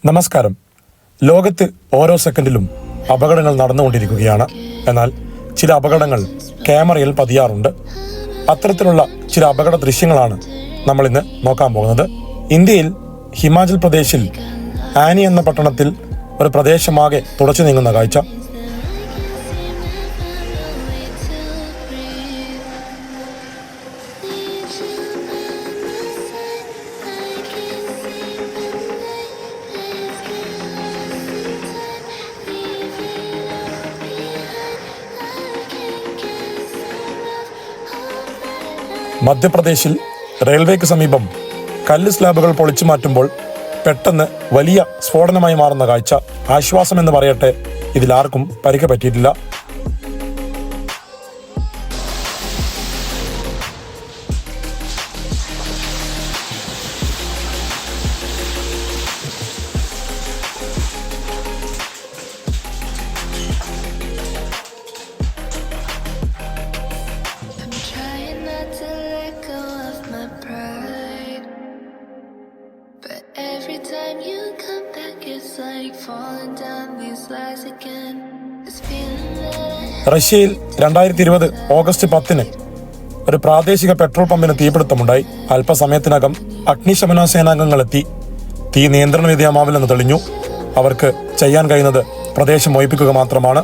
നമസ്കാരം. ലോകത്ത് ഓരോ സെക്കൻഡിലും അപകടങ്ങൾ നടന്നുകൊണ്ടിരിക്കുകയാണ്. എന്നാൽ ചില അപകടങ്ങൾ ക്യാമറയിൽ പതിയാറുണ്ട്. അത്തരത്തിലുള്ള ചില അപകട ദൃശ്യങ്ങളാണ് നമ്മൾ ഇന്ന് നോക്കാൻ പോകുന്നത്. ഇന്ത്യയിൽ ഹിമാചൽ പ്രദേശിൽ ആനി എന്ന പട്ടണത്തിൽ ഒരു പ്രദേശമാകെ തുടച്ചു നീങ്ങുന്ന കാഴ്ച. മധ്യപ്രദേശിൽ റെയിൽവേക്ക് സമീപം കല്ല് സ്ലാബുകൾ പൊളിച്ചു മാറ്റുമ്പോൾ പെട്ടെന്ന് വലിയ സ്ഫോടനമായി മാറുന്ന കാഴ്ച. ആശ്വാസമെന്ന് പറയട്ടെ, ഇതിലാർക്കും പരിക്ക് പറ്റിയിട്ടില്ല. റഷ്യയിൽ 2020 ഓഗസ്റ്റ് 10 ഒരു പ്രാദേശിക പെട്രോൾ പമ്പിന് തീപിടുത്തമുണ്ടായി. അല്പസമയത്തിനകം അഗ്നിശമന സേനാംഗങ്ങൾ എത്തി. തീ നിയന്ത്രണ വിധേയമാവില്ലെന്ന് തെളിഞ്ഞു. അവർക്ക് ചെയ്യാൻ കഴിയുന്നത് പ്രദേശം ഒഴിപ്പിക്കുക മാത്രമാണ്.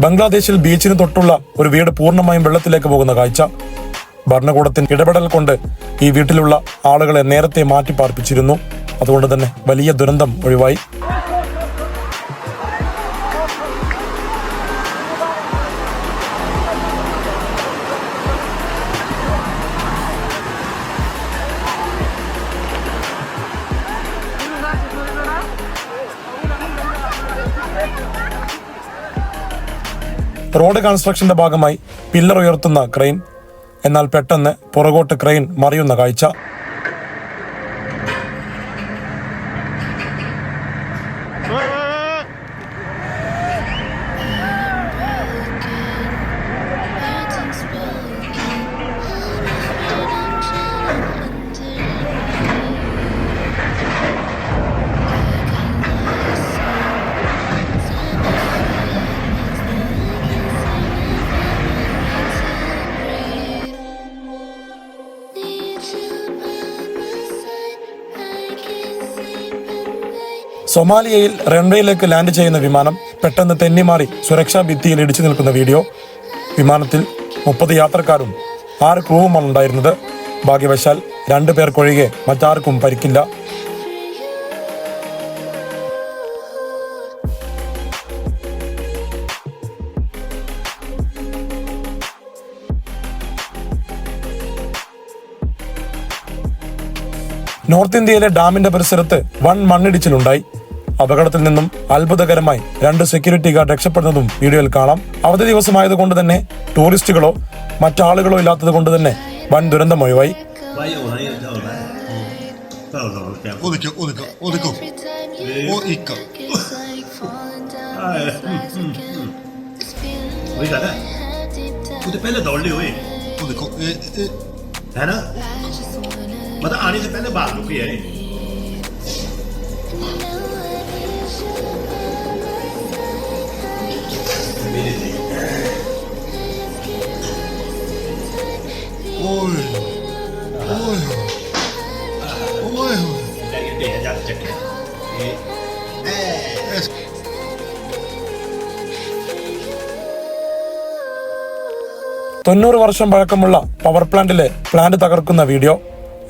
ബംഗ്ലാദേശിൽ ബീച്ചിന് തൊട്ടുള്ള ഒരു വീട് പൂർണ്ണമായും വെള്ളത്തിലേക്ക് പോകുന്ന കാഴ്ച. ഭരണകൂടത്തിന്റെ ഇടപെടൽ കൊണ്ട് ഈ വീട്ടിലുള്ള ആളുകളെ നേരത്തെ മാറ്റി പാർപ്പിച്ചിരുന്നു. അതുകൊണ്ട് തന്നെ വലിയ ദുരന്തം ഒഴിവായി. റോഡ് കൺസ്ട്രക്ഷന്റെ ഭാഗമായി പില്ലർ ഉയർത്തുന്ന ക്രെയിൻ. എന്നാൽ പെട്ടെന്ന് പുറകോട്ട് ക്രെയിൻ മറിയുന്ന കാഴ്ച. സൊമാലിയയിൽ റൺവേയിലേക്ക് ലാൻഡ് ചെയ്യുന്ന വിമാനം പെട്ടെന്ന് തെന്നിമാറി സുരക്ഷാ ഭിത്തിയിൽ ഇടിച്ചു നിൽക്കുന്ന വീഡിയോ. വിമാനത്തിൽ 30 യാത്രക്കാരും 6 ക്രൂവുമാണ് ഉണ്ടായിരുന്നത്. ഭാഗ്യവശാൽ 2 പേർക്കൊഴികെ മറ്റാർക്കും പരിക്കില്ല. നോർത്ത് ഇന്ത്യയിലെ ഡാമിന്റെ പരിസരത്ത് വൻ മണ്ണിടിച്ചിലുണ്ടായി. അപകടത്തിൽ നിന്നും അത്ഭുതകരമായി 2 സെക്യൂരിറ്റി ഗാർഡ് രക്ഷപ്പെടുന്നതും വീഡിയോയിൽ കാണാം. അവധി ദിവസമായതുകൊണ്ട് തന്നെ ടൂറിസ്റ്റുകളോ മറ്റാളുകളോ ഇല്ലാത്തത് കൊണ്ട് തന്നെ വൻ ദുരന്തം ഒഴിവായി. मतलब आने से पहले बात रुकी है. തൊണ്ണൂറ് വർഷം പഴക്കമുള്ള പവർ പ്ലാന്റിലെ പ്ലാന്റ് തകർക്കുന്ന വീഡിയോ.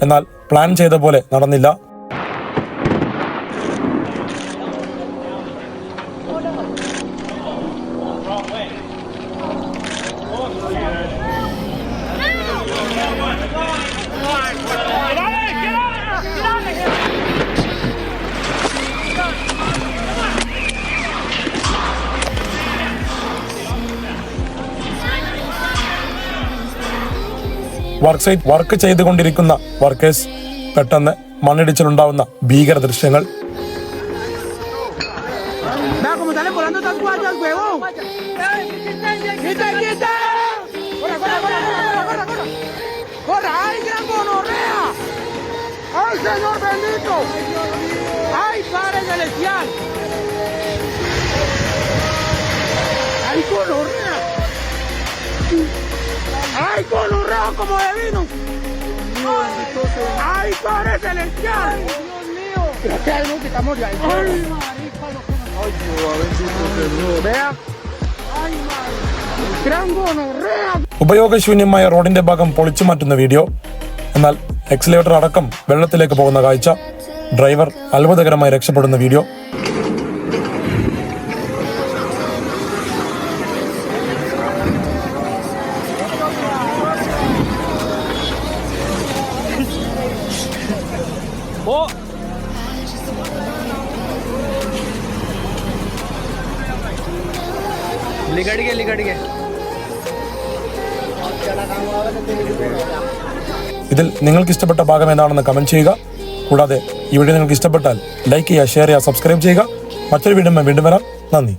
എന്നാൽ പ്ലാൻ ചെയ്ത പോലെ നടന്നില്ല. വർക്ക് ചെയ്തുകൊണ്ടിരിക്കുന്ന വർക്കേഴ്സ് പെട്ടെന്ന് മണ്ണിടിച്ചിലുണ്ടാവുന്ന ഭീകര ദൃശ്യങ്ങൾ. ¡Ay, Señor bendito! ¡Ay, Padre celestial! ¡Ay, gonorrea! ¡Ay, gonorrea como de vino! ¡Ay, Padre celestial! ¡Dios mío! Gracias a Dios que estamos ya. ¡Ay, marica! ¡Ay, Jehová bendito Señor! ¡Vea! ¡Ay, madre! ¡Gran gonorrea! ഉപയോഗശൂന്യമായ റോഡിന്റെ ഭാഗം പൊളിച്ചു മാറ്റുന്ന video. എന്നാൽ accelerator അടക്കം വെള്ളത്തിലേക്ക് പോകുന്ന കാഴ്ച. ഡ്രൈവർ അത്ഭുതകരമായി രക്ഷപ്പെടുന്ന വീഡിയോ. ഇതിൽ നിങ്ങൾക്ക് ഇഷ്ടപ്പെട്ട ഭാഗം എന്താണെന്ന് കമന്റ് ചെയ്യുക. കൂടാതെ ഈ വീഡിയോ നിങ്ങൾക്ക് ഇഷ്ടപ്പെട്ടാൽ ലൈക്ക് ചെയ്യുക, ഷെയർ ചെയ്യുക, സബ്സ്ക്രൈബ് ചെയ്യുക. മറ്റൊരു വീഡിയോ വീണ്ടും വരാം. നന്ദി.